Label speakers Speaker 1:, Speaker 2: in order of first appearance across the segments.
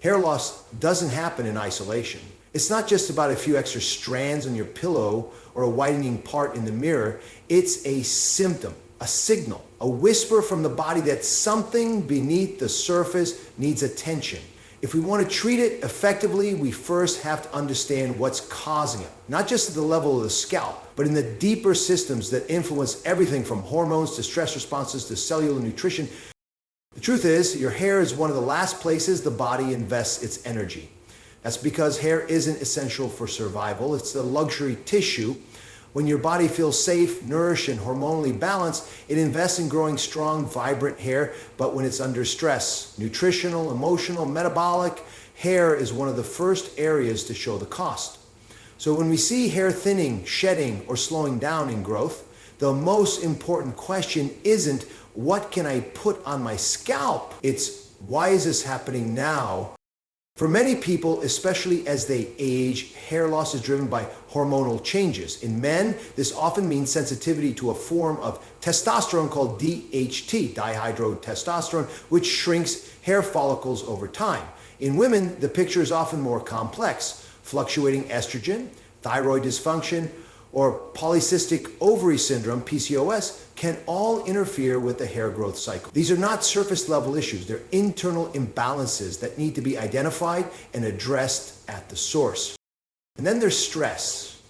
Speaker 1: Hair loss doesn't happen in isolation. It's not just about a few extra strands on your pillow or a whitening part in the mirror. It's a symptom, a signal, a whisper from the body that something beneath the surface needs attention. If we want to treat it effectively, we first have to understand what's causing it, not just at the level of the scalp, but in the deeper systems that influence everything from hormones to stress responses to cellular nutrition. The truth is, your hair is one of the last places the body invests its energy. That's because hair isn't essential for survival. It's a luxury tissue. When your body feels safe, nourished, and hormonally balanced, it invests in growing strong, vibrant hair. But when it's under stress, nutritional, emotional, metabolic, hair is one of the first areas to show the cost. So when we see hair thinning, shedding, or slowing down in growth, the most important question isn't, what can I put on my scalp? It's, why is this happening now? For many people, especially as they age, hair loss is driven by hormonal changes. In men, this often means sensitivity to a form of testosterone called DHT, dihydrotestosterone, which shrinks hair follicles over time. In women, the picture is often more complex. Fluctuating estrogen, thyroid dysfunction, or polycystic ovary syndrome, PCOS, can all interfere with the hair growth cycle. These are not surface level issues. They're internal imbalances that need to be identified and addressed at the source. And then there's stress.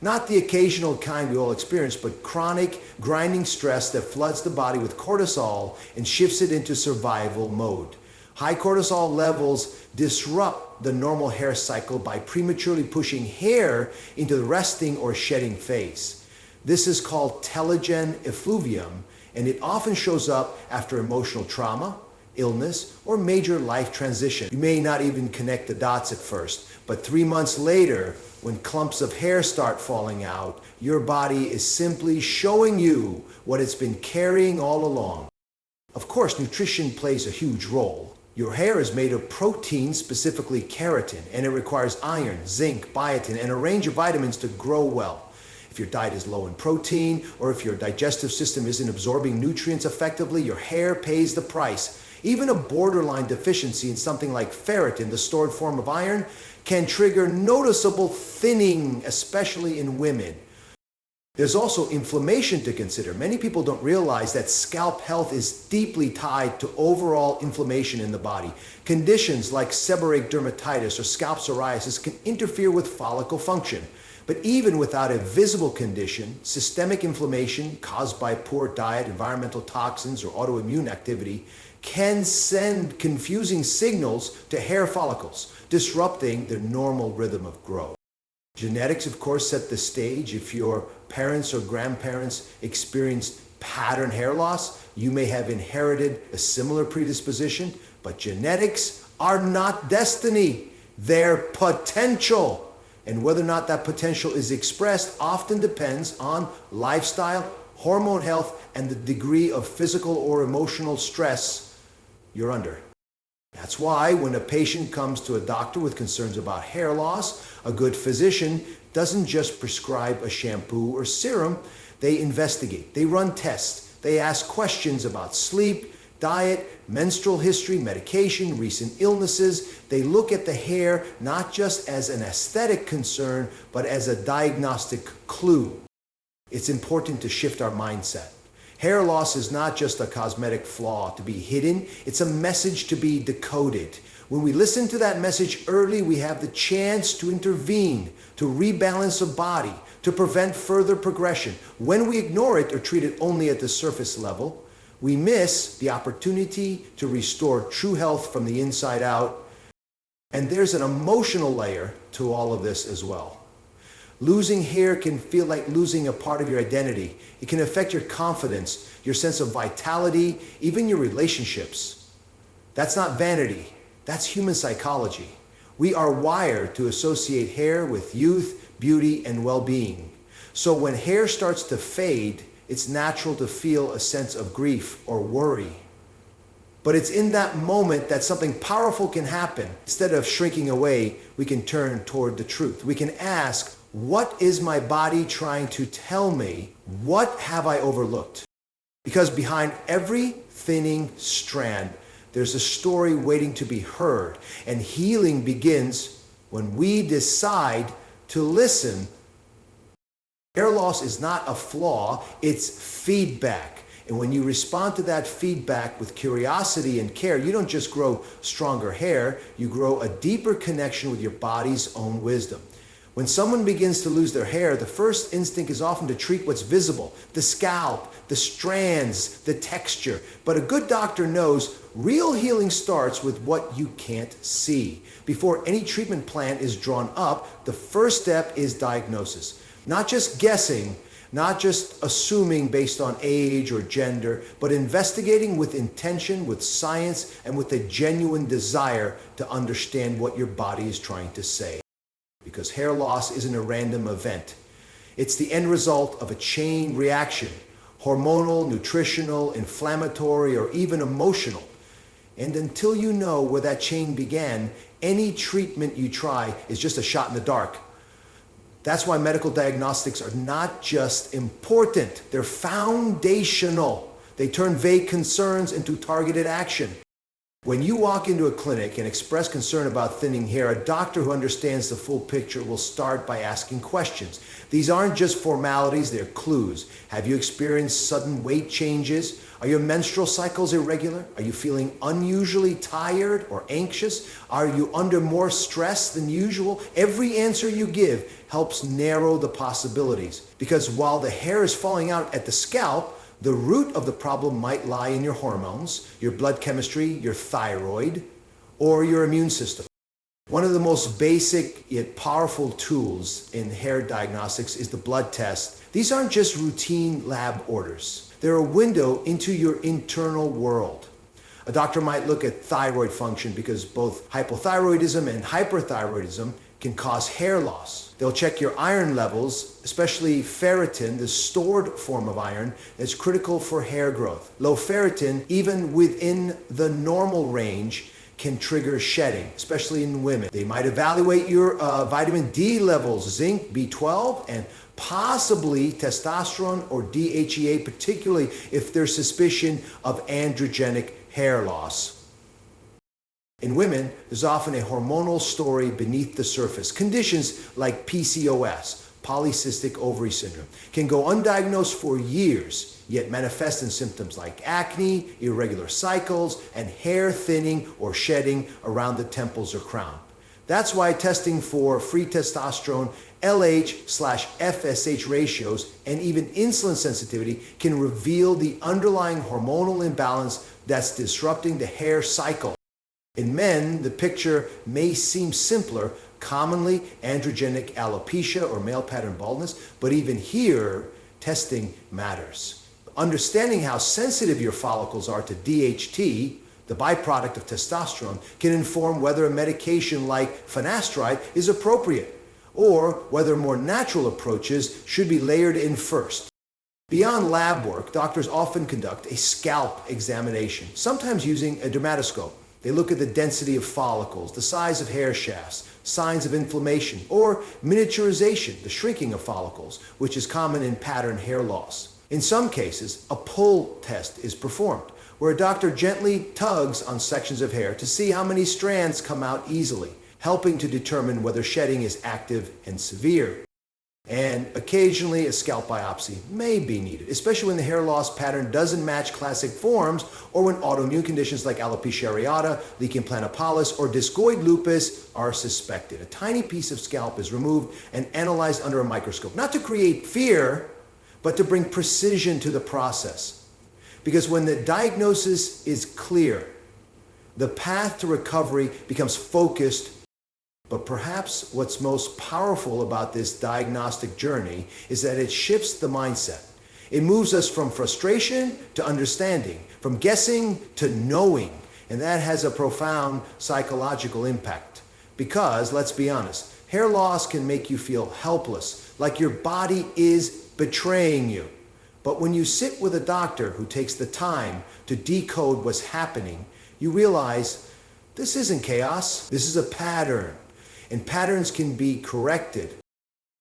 Speaker 1: Not the occasional kind we all experience, but chronic, grinding stress that floods the body with cortisol and shifts it into survival mode. High cortisol levels disrupt the normal hair cycle by prematurely pushing hair into the resting or shedding phase. This is called telogen effluvium, and it often shows up after emotional trauma, illness, or major life transition. You may not even connect the dots at first, but 3 months later, when clumps of hair start falling out, your body is simply showing you what it's been carrying all along. Of course, nutrition plays a huge role. Your hair is made of protein, specifically keratin, and it requires iron, zinc, biotin, and a range of vitamins to grow well. If your diet is low in protein, or if your digestive system isn't absorbing nutrients effectively, your hair pays the price. Even a borderline deficiency in something like ferritin, the stored form of iron, can trigger noticeable thinning, especially in women. There's also inflammation to consider. Many people don't realize that scalp health is deeply tied to overall inflammation in the body. Conditions like seborrheic dermatitis or scalp psoriasis can interfere with follicle function. But even without a visible condition, systemic inflammation caused by poor diet, environmental toxins, or autoimmune activity can send confusing signals to hair follicles, disrupting their normal rhythm of growth. Genetics, of course, set the stage. If your parents or grandparents experienced pattern hair loss, you may have inherited a similar predisposition, but genetics are not destiny. They're potential. And whether or not that potential is expressed often depends on lifestyle, hormone health, and the degree of physical or emotional stress you're under. That's why when a patient comes to a doctor with concerns about hair loss, a good physician doesn't just prescribe a shampoo or serum. They investigate, they run tests, they ask questions about sleep, diet, menstrual history, medication, recent illnesses. They look at the hair not just as an aesthetic concern, but as a diagnostic clue. It's important to shift our mindset. Hair loss is not just a cosmetic flaw to be hidden, it's a message to be decoded. When we listen to that message early, we have the chance to intervene, to rebalance the body, to prevent further progression. When we ignore it or treat it only at the surface level, we miss the opportunity to restore true health from the inside out. And there's an emotional layer to all of this as well. Losing hair can feel like losing a part of your identity. It can affect your confidence, your sense of vitality, even your relationships. That's not vanity. That's human psychology. We are wired to associate hair with youth, beauty, and well-being. So when hair starts to fade, it's natural to feel a sense of grief or worry. But it's in that moment that something powerful can happen. Instead of shrinking away, we can turn toward the truth. We can ask, what is my body trying to tell me? What have I overlooked? Because behind every thinning strand, There's a story waiting to be heard. And healing begins when we decide to listen. Hair loss is not a flaw, it's feedback. And when you respond to that feedback with curiosity and care, you don't just grow stronger hair, you grow a deeper connection with your body's own wisdom. When someone begins to lose their hair, the first instinct is often to treat what's visible, the scalp, the strands, the texture. But a good doctor knows real healing starts with what you can't see. Before any treatment plan is drawn up, the first step is diagnosis. Not just guessing, not just assuming based on age or gender, but investigating with intention, with science, and with a genuine desire to understand what your body is trying to say. Because hair loss isn't a random event. It's the end result of a chain reaction, hormonal, nutritional, inflammatory, or even emotional. And until you know where that chain began, any treatment you try is just a shot in the dark. That's why medical diagnostics are not just important, they're foundational. They turn vague concerns into targeted action. When you walk into a clinic and express concern about thinning hair, a doctor who understands the full picture will start by asking questions. These aren't just formalities, they're clues. Have you experienced sudden weight changes? Are your menstrual cycles irregular? Are you feeling unusually tired or anxious? Are you under more stress than usual? Every answer you give helps narrow the possibilities. Because while the hair is falling out at the scalp, the root of the problem might lie in your hormones, your blood chemistry, your thyroid, or your immune system. One of the most basic yet powerful tools in hair diagnostics is the blood test. These aren't just routine lab orders. They're a window into your internal world. A doctor might look at thyroid function because both hypothyroidism and hyperthyroidism can cause hair loss. They'll check your iron levels, especially ferritin, the stored form of iron that's critical for hair growth. Low ferritin, even within the normal range, can trigger shedding, especially in women. They might evaluate your vitamin D levels, zinc, B12, and possibly testosterone or DHEA, particularly if there's suspicion of androgenic hair loss. In women, there's often a hormonal story beneath the surface. Conditions like PCOS, polycystic ovary syndrome, can go undiagnosed for years, yet manifest in symptoms like acne, irregular cycles, and hair thinning or shedding around the temples or crown. That's why testing for free testosterone, LH/FSH ratios, and even insulin sensitivity can reveal the underlying hormonal imbalance that's disrupting the hair cycle. In men, the picture may seem simpler, commonly androgenic alopecia or male pattern baldness, but even here, testing matters. Understanding how sensitive your follicles are to DHT, the byproduct of testosterone, can inform whether a medication like finasteride is appropriate, or whether more natural approaches should be layered in first. Beyond lab work, doctors often conduct a scalp examination, sometimes using a dermatoscope. They look at the density of follicles, the size of hair shafts, signs of inflammation, or miniaturization, the shrinking of follicles, which is common in pattern hair loss. In some cases, a pull test is performed, where a doctor gently tugs on sections of hair to see how many strands come out easily, helping to determine whether shedding is active and severe. And occasionally a scalp biopsy may be needed, especially when the hair loss pattern doesn't match classic forms or when autoimmune conditions like alopecia areata, lichen planopilaris, or discoid lupus are suspected. A tiny piece of scalp is removed and analyzed under a microscope, not to create fear, but to bring precision to the process. Because when the diagnosis is clear, the path to recovery becomes focused. But perhaps what's most powerful about this diagnostic journey is that it shifts the mindset. It moves us from frustration to understanding, from guessing to knowing, and that has a profound psychological impact. Because, let's be honest, hair loss can make you feel helpless, like your body is betraying you. But when you sit with a doctor who takes the time to decode what's happening, you realize this isn't chaos, this is a pattern. And patterns can be corrected.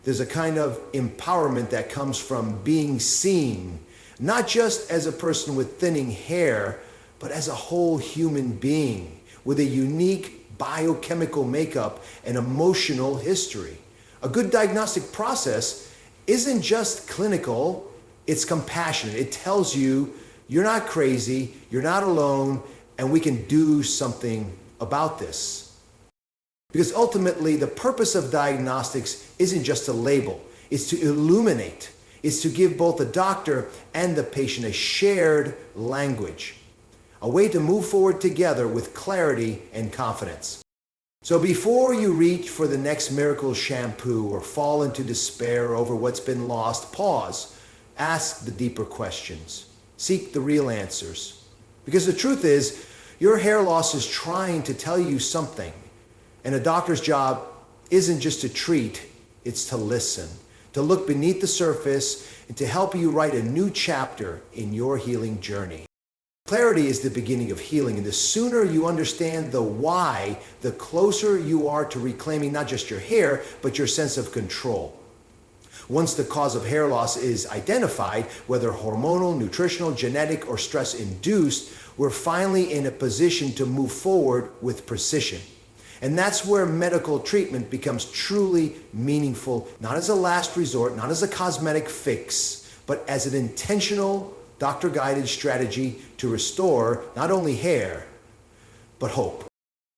Speaker 1: There's a kind of empowerment that comes from being seen, not just as a person with thinning hair, but as a whole human being with a unique biochemical makeup and emotional history. A good diagnostic process isn't just clinical, it's compassionate. It tells you you're not crazy, you're not alone, and we can do something about this. Because ultimately, the purpose of diagnostics isn't just to label, it's to illuminate. It's to give both the doctor and the patient a shared language, a way to move forward together with clarity and confidence. So before you reach for the next miracle shampoo or fall into despair over what's been lost, pause, ask the deeper questions, seek the real answers. Because the truth is, your hair loss is trying to tell you something, and a doctor's job isn't just to treat, it's to listen, to look beneath the surface, and to help you write a new chapter in your healing journey. Clarity is the beginning of healing, and the sooner you understand the why, the closer you are to reclaiming not just your hair, but your sense of control. Once the cause of hair loss is identified, whether hormonal, nutritional, genetic, or stress-induced, we're finally in a position to move forward with precision. And that's where medical treatment becomes truly meaningful, not as a last resort, not as a cosmetic fix, but as an intentional, doctor-guided strategy to restore not only hair, but hope.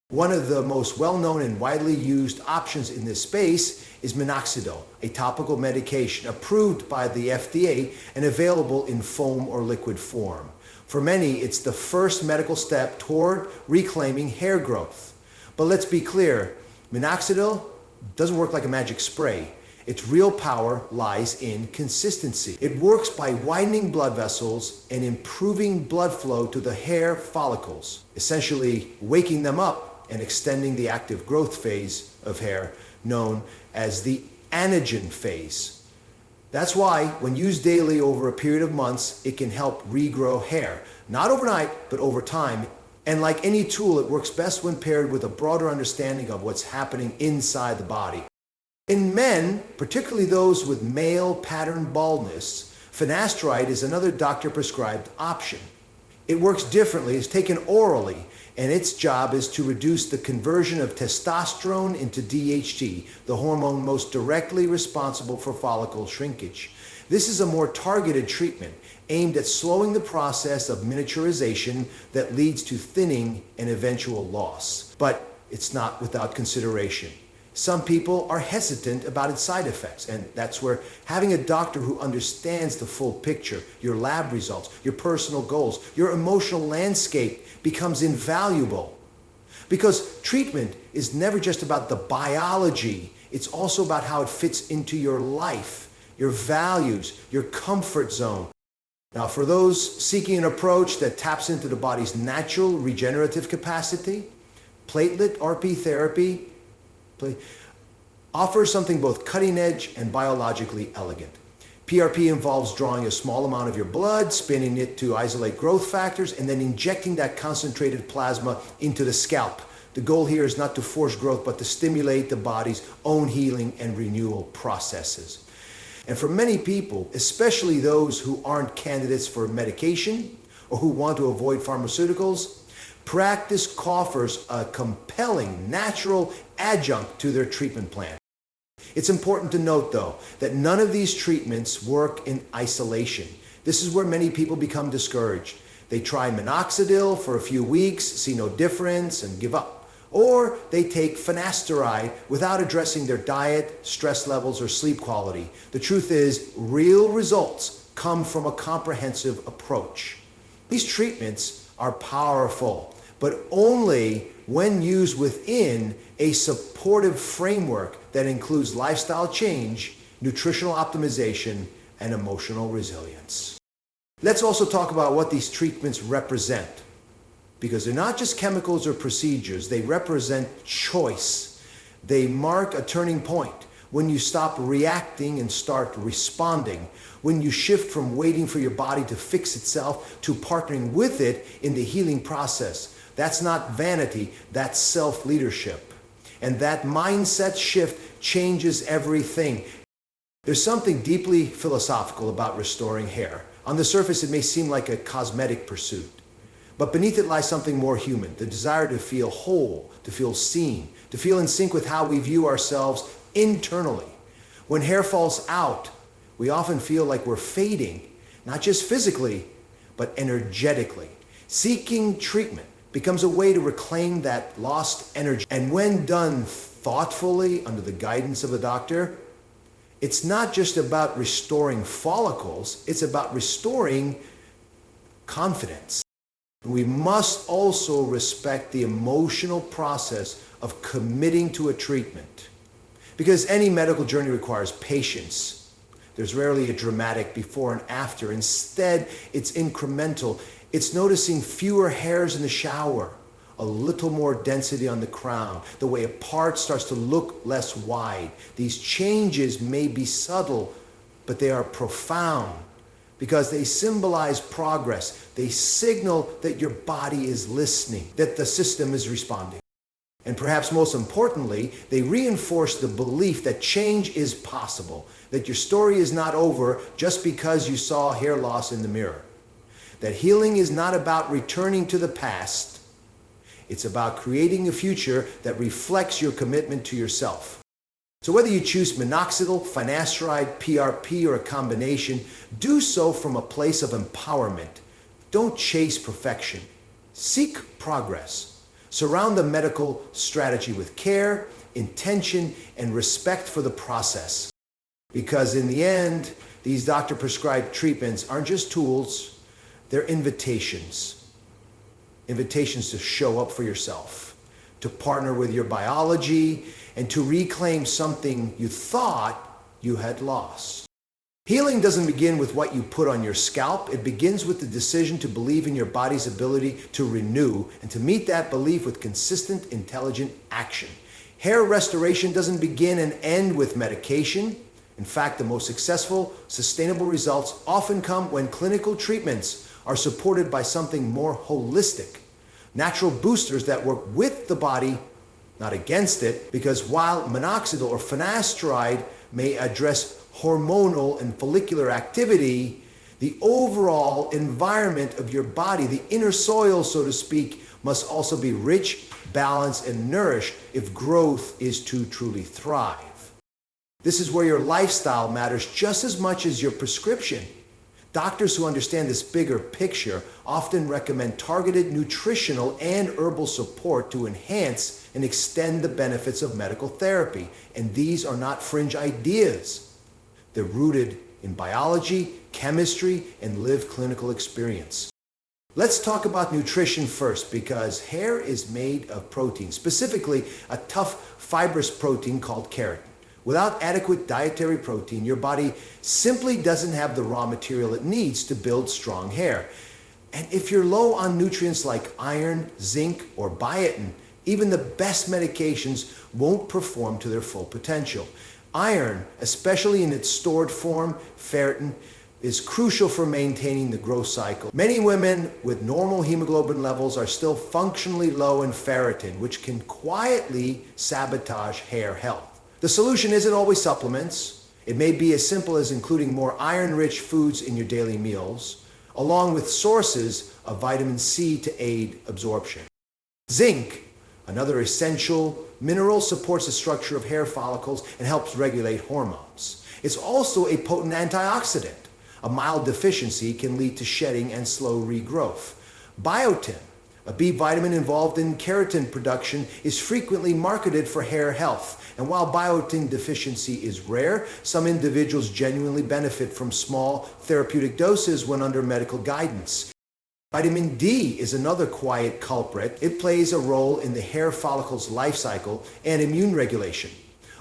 Speaker 1: One of the most well-known and widely used options in this space is Minoxidil, a topical medication approved by the FDA and available in foam or liquid form. For many, it's the first medical step toward reclaiming hair growth. But let's be clear, Minoxidil doesn't work like a magic spray. Its real power lies in consistency. It works by widening blood vessels and improving blood flow to the hair follicles, essentially waking them up and extending the active growth phase of hair, known as the anagen phase. That's why, when used daily over a period of months, it can help regrow hair. Not overnight, but over time. And like any tool, it works best when paired with a broader understanding of what's happening inside the body. In men, particularly those with male pattern baldness, finasteride is another doctor-prescribed option. It works differently, it's taken orally, and its job is to reduce the conversion of testosterone into DHT, the hormone most directly responsible for follicle shrinkage. This is a more targeted treatment aimed at slowing the process of miniaturization that leads to thinning and eventual loss. But it's not without consideration. Some people are hesitant about its side effects, and that's where having a doctor who understands the full picture, your lab results, your personal goals, your emotional landscape becomes invaluable. Because treatment is never just about the biology, it's also about how it fits into your life, your values, your comfort zone. Now, for those seeking an approach that taps into the body's natural regenerative capacity, platelet RP therapy offers something both cutting edge and biologically elegant. PRP involves drawing a small amount of your blood, spinning it to isolate growth factors, and then injecting that concentrated plasma into the scalp. The goal here is not to force growth, but to stimulate the body's own healing and renewal processes. And for many people, especially those who aren't candidates for medication or who want to avoid pharmaceuticals, practice offers a compelling natural adjunct to their treatment plan. It's important to note, though, that none of these treatments work in isolation. This is where many people become discouraged. They try Minoxidil for a few weeks, see no difference, and give up. Or they take finasteride without addressing their diet, stress levels, or sleep quality. The truth is, real results come from a comprehensive approach. These treatments are powerful, but only when used within a supportive framework that includes lifestyle change, nutritional optimization, and emotional resilience. Let's also talk about what these treatments represent, because they're not just chemicals or procedures, they represent choice. They mark a turning point when you stop reacting and start responding, when you shift from waiting for your body to fix itself to partnering with it in the healing process. That's not vanity, that's self-leadership. And that mindset shift changes everything. There's something deeply philosophical about restoring hair. On the surface, it may seem like a cosmetic pursuit. But beneath it lies something more human, the desire to feel whole, to feel seen, to feel in sync with how we view ourselves internally. When hair falls out, we often feel like we're fading, not just physically, but energetically. Seeking treatment becomes a way to reclaim that lost energy. And when done thoughtfully under the guidance of a doctor, it's not just about restoring follicles, it's about restoring confidence. We must also respect the emotional process of committing to a treatment. Because any medical journey requires patience. There's rarely a dramatic before and after. Instead, it's incremental. It's noticing fewer hairs in the shower, a little more density on the crown, the way a part starts to look less wide. These changes may be subtle, but they are profound because they symbolize progress. They signal that your body is listening, that the system is responding. And perhaps most importantly, they reinforce the belief that change is possible, that your story is not over just because you saw hair loss in the mirror. That healing is not about returning to the past. It's about creating a future that reflects your commitment to yourself. So whether you choose minoxidil, finasteride, PRP, or a combination, do so from a place of empowerment. Don't chase perfection. Seek progress. Surround the medical strategy with care, intention, and respect for the process. Because in the end, these doctor-prescribed treatments aren't just tools, they're invitations. Invitations to show up for yourself, to partner with your biology, and to reclaim something you thought you had lost. Healing doesn't begin with what you put on your scalp. It begins with the decision to believe in your body's ability to renew and to meet that belief with consistent, intelligent action. Hair restoration doesn't begin and end with medication. In fact, the most successful, sustainable results often come when clinical treatments are supported by something more holistic. Natural boosters that work with the body, not against it, because while minoxidil or finasteride may address hormonal and follicular activity, the overall environment of your body, the inner soil, so to speak, must also be rich, balanced, and nourished if growth is to truly thrive. This is where your lifestyle matters just as much as your prescription. Doctors who understand this bigger picture often recommend targeted nutritional and herbal support to enhance and extend the benefits of medical therapy. And these are not fringe ideas. They're rooted in biology, chemistry, and lived clinical experience. Let's talk about nutrition first, because hair is made of protein, specifically a tough fibrous protein called keratin. Without adequate dietary protein, your body simply doesn't have the raw material it needs to build strong hair. And if you're low on nutrients like iron, zinc, or biotin, even the best medications won't perform to their full potential. Iron, especially in its stored form, ferritin, is crucial for maintaining the growth cycle. Many women with normal hemoglobin levels are still functionally low in ferritin, which can quietly sabotage hair health. The solution isn't always supplements. It may be as simple as including more iron-rich foods in your daily meals, along with sources of vitamin C to aid absorption. Zinc, another essential mineral, supports the structure of hair follicles and helps regulate hormones. It's also a potent antioxidant. A mild deficiency can lead to shedding and slow regrowth. Biotin, a B vitamin involved in keratin production, is frequently marketed for hair health. And while biotin deficiency is rare, some individuals genuinely benefit from small therapeutic doses when under medical guidance. Vitamin D is another quiet culprit. It plays a role in the hair follicle's life cycle and immune regulation.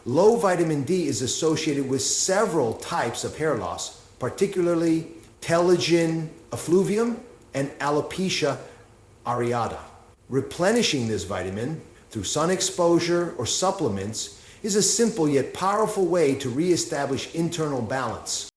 Speaker 1: Low vitamin D is associated with several types of hair loss, particularly telogen effluvium and alopecia areata. Replenishing this vitamin through sun exposure or supplements is a simple yet powerful way to reestablish internal balance.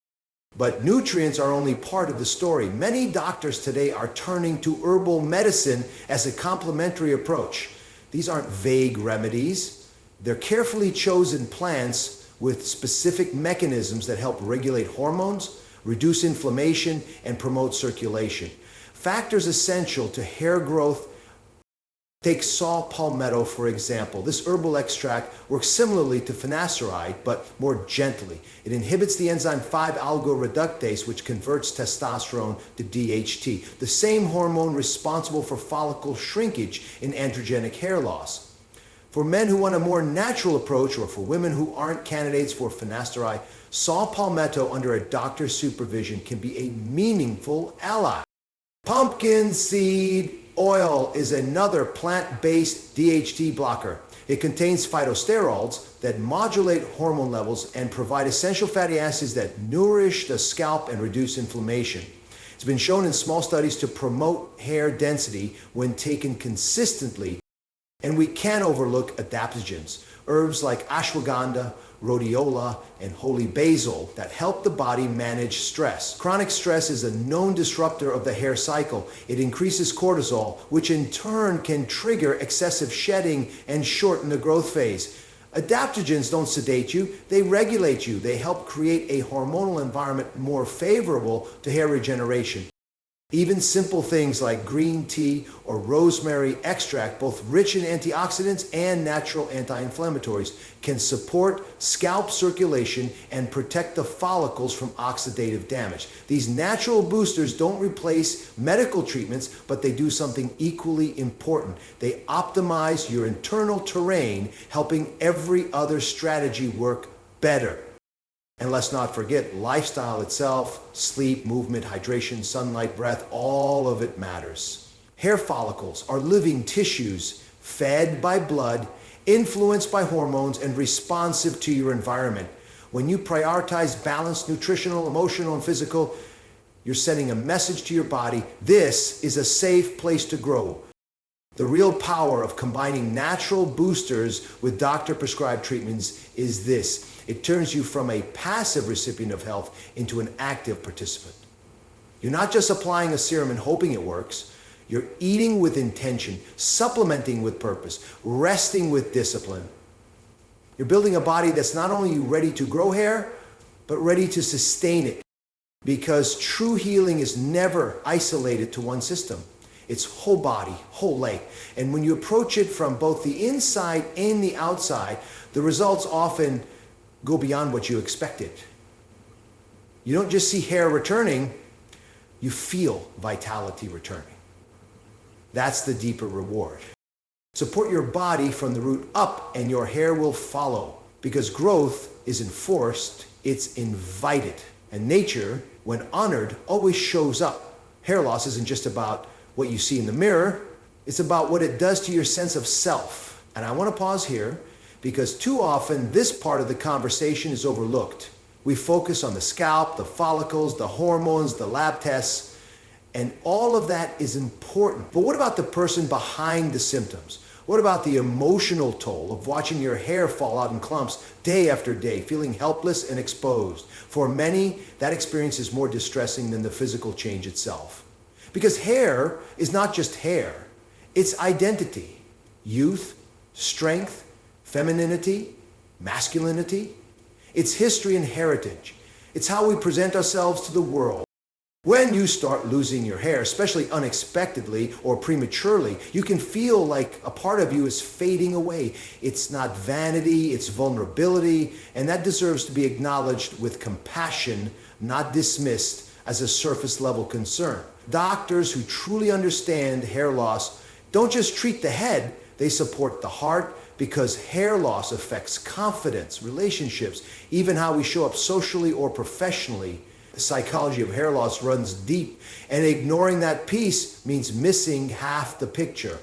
Speaker 1: But nutrients are only part of the story. Many doctors today are turning to herbal medicine as a complementary approach. These aren't vague remedies. They're carefully chosen plants with specific mechanisms that help regulate hormones, reduce inflammation, and promote circulation. Factors essential to hair growth. Take saw palmetto, for example. This herbal extract works similarly to finasteride, but more gently. It inhibits the enzyme 5-algoreductase, which converts testosterone to DHT, the same hormone responsible for follicle shrinkage in androgenic hair loss. For men who want a more natural approach, or for women who aren't candidates for finasteride, saw palmetto under a doctor's supervision can be a meaningful ally. Pumpkin seed oil is another plant-based DHT blocker. It contains phytosterols that modulate hormone levels and provide essential fatty acids that nourish the scalp and reduce inflammation. It's been shown in small studies to promote hair density when taken consistently. And we can't overlook adaptogens, herbs like ashwagandha, rhodiola, and holy basil that help the body manage stress. Chronic stress is a known disruptor of the hair cycle. It increases cortisol, which in turn can trigger excessive shedding and shorten the growth phase. Adaptogens don't sedate you, they regulate you. They help create a hormonal environment more favorable to hair regeneration. Even simple things like green tea or rosemary extract, both rich in antioxidants and natural anti-inflammatories, can support scalp circulation and protect the follicles from oxidative damage. These natural boosters don't replace medical treatments, but they do something equally important. They optimize your internal terrain, helping every other strategy work better. And let's not forget lifestyle itself, sleep, movement, hydration, sunlight, breath, all of it matters. Hair follicles are living tissues fed by blood, influenced by hormones, and responsive to your environment. When you prioritize balanced nutritional, emotional, and physical, you're sending a message to your body: this is a safe place to grow. The real power of combining natural boosters with doctor-prescribed treatments is this: it turns you from a passive recipient of health into an active participant. You're not just applying a serum and hoping it works. You're eating with intention, supplementing with purpose, resting with discipline. You're building a body that's not only ready to grow hair, but ready to sustain it. Because true healing is never isolated to one system. It's whole body, whole leg. And when you approach it from both the inside and the outside, the results often go beyond what you expected. You don't just see hair returning, you feel vitality returning. That's the deeper reward. Support your body from the root up and your hair will follow. Because growth isn't forced, it's invited. And nature, when honored, always shows up. Hair loss isn't just about what you see in the mirror, it's about what it does to your sense of self. And I want to pause here because too often this part of the conversation is overlooked. We focus on the scalp, the follicles, the hormones, the lab tests, and all of that is important. But what about the person behind the symptoms? What about the emotional toll of watching your hair fall out in clumps day after day, feeling helpless and exposed? For many, that experience is more distressing than the physical change itself. Because hair is not just hair, it's identity, youth, strength, femininity, masculinity. It's history and heritage. It's how we present ourselves to the world. When you start losing your hair, especially unexpectedly or prematurely, you can feel like a part of you is fading away. It's not vanity, it's vulnerability, and that deserves to be acknowledged with compassion, not dismissed as a surface level concern. Doctors who truly understand hair loss don't just treat the head, they support the heart, because hair loss affects confidence, relationships, even how we show up socially or professionally. The psychology of hair loss runs deep, and ignoring that piece means missing half the picture.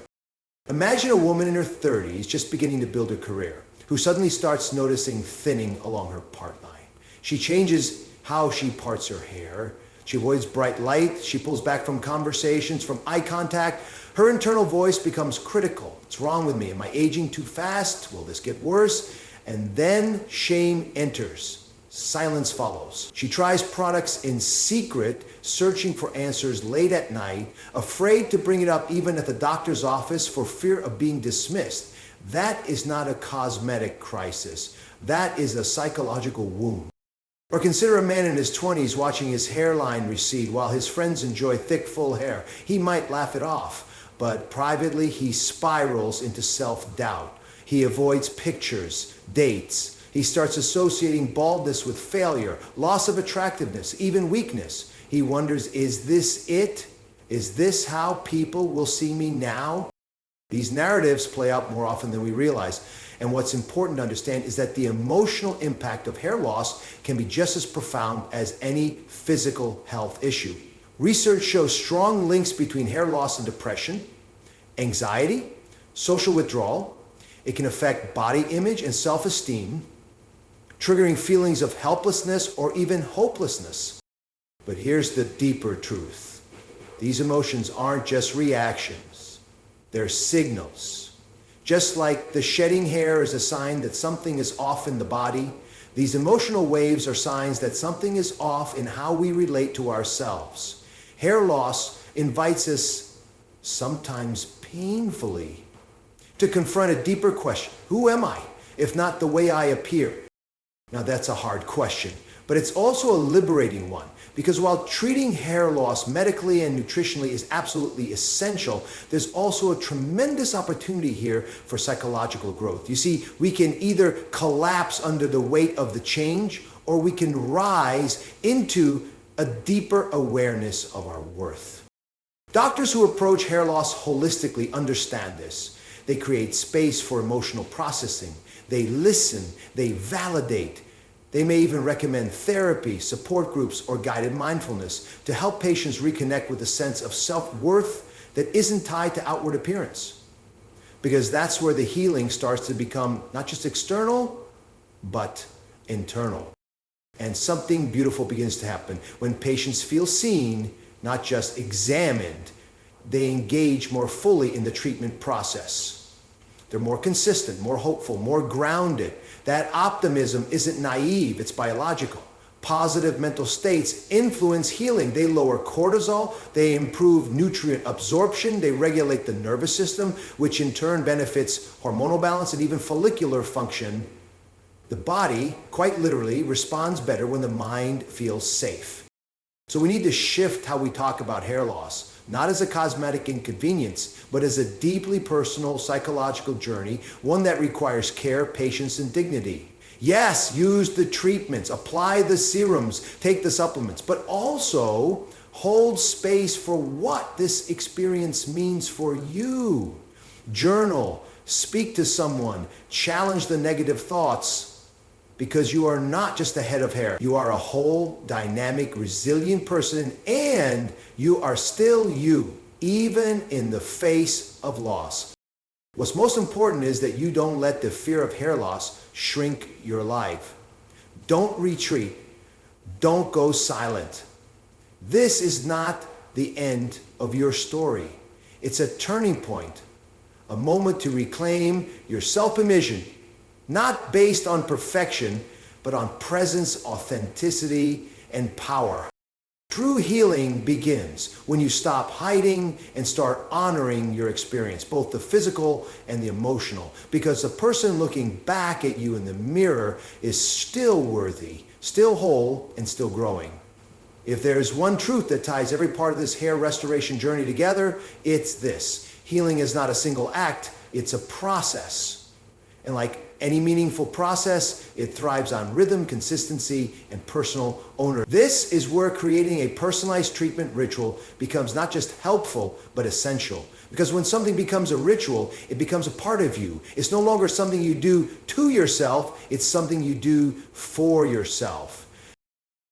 Speaker 1: Imagine a woman in her 30s just beginning to build a career, who suddenly starts noticing thinning along her part line. She changes how she parts her hair. She avoids bright light. She pulls back from conversations, from eye contact. Her internal voice becomes critical. What's wrong with me? Am I aging too fast? Will this get worse? And then shame enters. Silence follows. She tries products in secret, searching for answers late at night, afraid to bring it up even at the doctor's office for fear of being dismissed. That is not a cosmetic crisis. That is a psychological wound. Or consider a man in his 20s watching his hairline recede while his friends enjoy thick, full hair. He might laugh it off, but privately he spirals into self-doubt. He avoids pictures, dates. He starts associating baldness with failure, loss of attractiveness, even weakness. He wonders, is this it? Is this how people will see me now? These narratives play out more often than we realize. And what's important to understand is that the emotional impact of hair loss can be just as profound as any physical health issue. Research shows strong links between hair loss and depression, anxiety, social withdrawal. It can affect body image and self-esteem, triggering feelings of helplessness or even hopelessness. But here's the deeper truth. These emotions aren't just reactions. They're signals. Just like the shedding hair is a sign that something is off in the body, these emotional waves are signs that something is off in how we relate to ourselves. Hair loss invites us, sometimes painfully, to confront a deeper question. Who am I, if not the way I appear? Now that's a hard question, but it's also a liberating one. Because while treating hair loss medically and nutritionally is absolutely essential, there's also a tremendous opportunity here for psychological growth. You see, we can either collapse under the weight of the change, or we can rise into a deeper awareness of our worth. Doctors who approach hair loss holistically understand this. They create space for emotional processing. They listen, they validate. They may even recommend therapy, support groups, or guided mindfulness to help patients reconnect with a sense of self-worth that isn't tied to outward appearance. Because that's where the healing starts to become not just external, but internal. And something beautiful begins to happen when patients feel seen, not just examined. They engage more fully in the treatment process. They're more consistent, more hopeful, more grounded. That optimism isn't naive, it's biological. Positive mental states influence healing. They lower cortisol, they improve nutrient absorption, they regulate the nervous system, which in turn benefits hormonal balance and even follicular function. The body, quite literally, responds better when the mind feels safe. So we need to shift how we talk about hair loss. Not as a cosmetic inconvenience, but as a deeply personal psychological journey, one that requires care, patience, and dignity. Yes, use the treatments, apply the serums, take the supplements, but also hold space for what this experience means for you. Journal, speak to someone, challenge the negative thoughts, because you are not just a head of hair. You are a whole, dynamic, resilient person, and you are still you, even in the face of loss. What's most important is that you don't let the fear of hair loss shrink your life. Don't retreat. Don't go silent. This is not the end of your story. It's a turning point, a moment to reclaim your self-image, not based on perfection, but on presence, authenticity, and power. True healing begins when you stop hiding and start honoring your experience, both the physical and the emotional, because the person looking back at you in the mirror is still worthy, still whole, and still growing. If there's one truth that ties every part of this hair restoration journey together, it's this. Healing is not a single act, it's a process. And like any meaningful process, it thrives on rhythm, consistency, and personal ownership. This is where creating a personalized treatment ritual becomes not just helpful, but essential. Because when something becomes a ritual, it becomes a part of you. It's no longer something you do to yourself, it's something you do for yourself.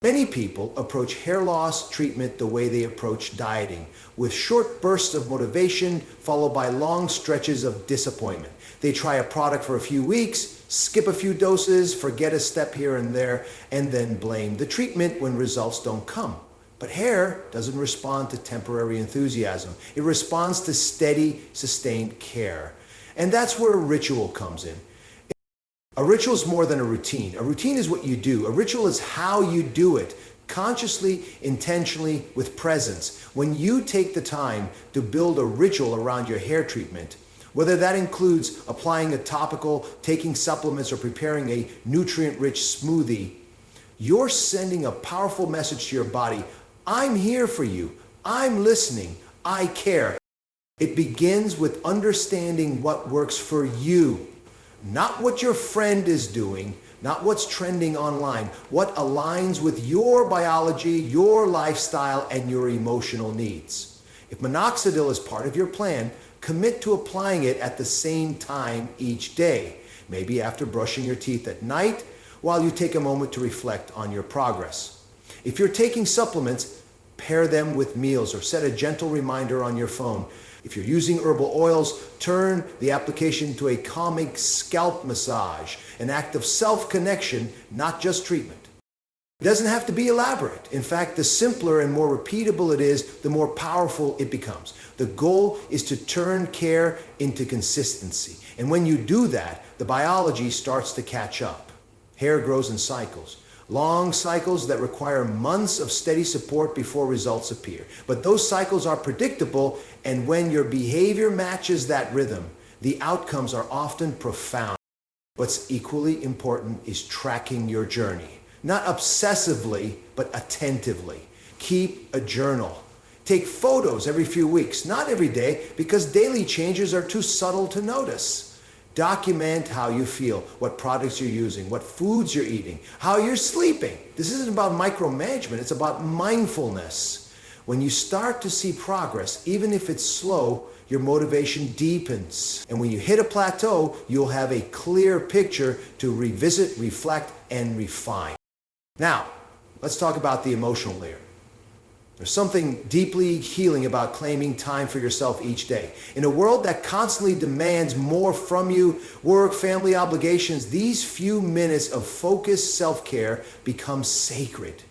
Speaker 1: Many people approach hair loss treatment the way they approach dieting, with short bursts of motivation followed by long stretches of disappointment. They try a product for a few weeks, skip a few doses, forget a step here and there, and then blame the treatment when results don't come. But hair doesn't respond to temporary enthusiasm. It responds to steady, sustained care. And that's where a ritual comes in. A ritual is more than a routine. A routine is what you do. A ritual is how you do it, consciously, intentionally, with presence. When you take the time to build a ritual around your hair treatment, whether that includes applying a topical, taking supplements, or preparing a nutrient-rich smoothie, You're sending a powerful message to your body. I'm here for you. I'm listening. I care. It begins with understanding what works for you, not what your friend is doing, not what's trending online, what aligns with your biology, your lifestyle, and your emotional needs. If minoxidil is part of your plan, commit to applying it at the same time each day, maybe after brushing your teeth at night, while you take a moment to reflect on your progress. If you're taking supplements, pair them with meals or set a gentle reminder on your phone. If you're using herbal oils, turn the application to a calming scalp massage, an act of self-connection, not just treatment. It doesn't have to be elaborate. In fact, the simpler and more repeatable it is, the more powerful it becomes. The goal is to turn care into consistency. And when you do that, the biology starts to catch up. Hair grows in cycles. Long cycles that require months of steady support before results appear. But those cycles are predictable, and when your behavior matches that rhythm, the outcomes are often profound. What's equally important is tracking your journey. Not obsessively, but attentively. Keep a journal. Take photos every few weeks, not every day, because daily changes are too subtle to notice. Document how you feel, what products you're using, what foods you're eating, how you're sleeping. This isn't about micromanagement, it's about mindfulness. When you start to see progress, even if it's slow, your motivation deepens. And when you hit a plateau, you'll have a clear picture to revisit, reflect, and refine. Now, let's talk about the emotional layer. There's something deeply healing about claiming time for yourself each day. In a world that constantly demands more from you, work, family obligations, these few minutes of focused self-care become sacred.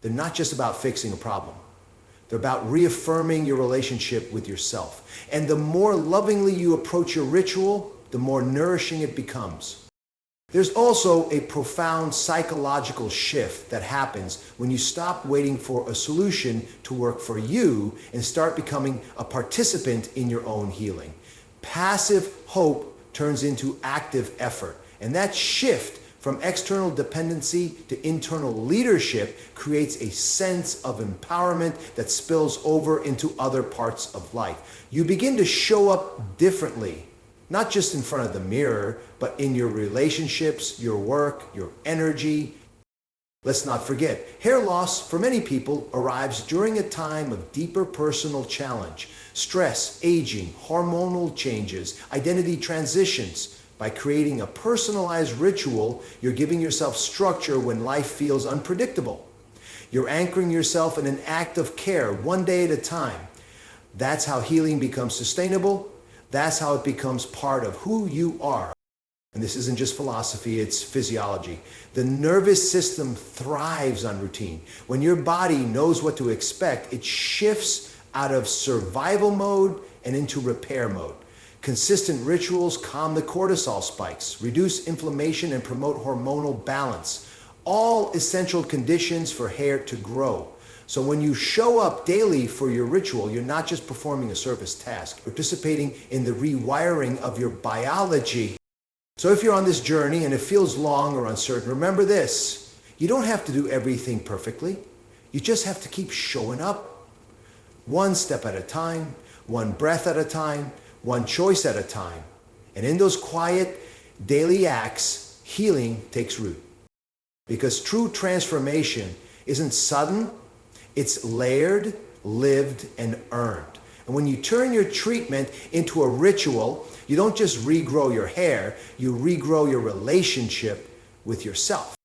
Speaker 1: They're not just about fixing a problem. They're about reaffirming your relationship with yourself. And the more lovingly you approach your ritual, the more nourishing it becomes. There's also a profound psychological shift that happens when you stop waiting for a solution to work for you and start becoming a participant in your own healing. Passive hope turns into active effort, and that shift from external dependency to internal leadership creates a sense of empowerment that spills over into other parts of life. You begin to show up differently. Not just in front of the mirror, but in your relationships, your work, your energy. Let's not forget, hair loss for many people arrives during a time of deeper personal challenge, stress, aging, hormonal changes, identity transitions. By creating a personalized ritual, you're giving yourself structure when life feels unpredictable. You're anchoring yourself in an act of care, one day at a time. That's how healing becomes sustainable. That's how it becomes part of who you are. And this isn't just philosophy, it's physiology. The nervous system thrives on routine. When your body knows what to expect, it shifts out of survival mode and into repair mode. Consistent rituals calm the cortisol spikes, reduce inflammation, and promote hormonal balance. All essential conditions for hair to grow. So when you show up daily for your ritual, you're not just performing a service task, you're participating in the rewiring of your biology. So if you're on this journey and it feels long or uncertain, remember this: you don't have to do everything perfectly. You just have to keep showing up. One step at a time, one breath at a time, one choice at a time. And in those quiet daily acts, healing takes root. Because true transformation isn't sudden, it's layered, lived, and earned. And when you turn your treatment into a ritual, you don't just regrow your hair, you regrow your relationship with yourself.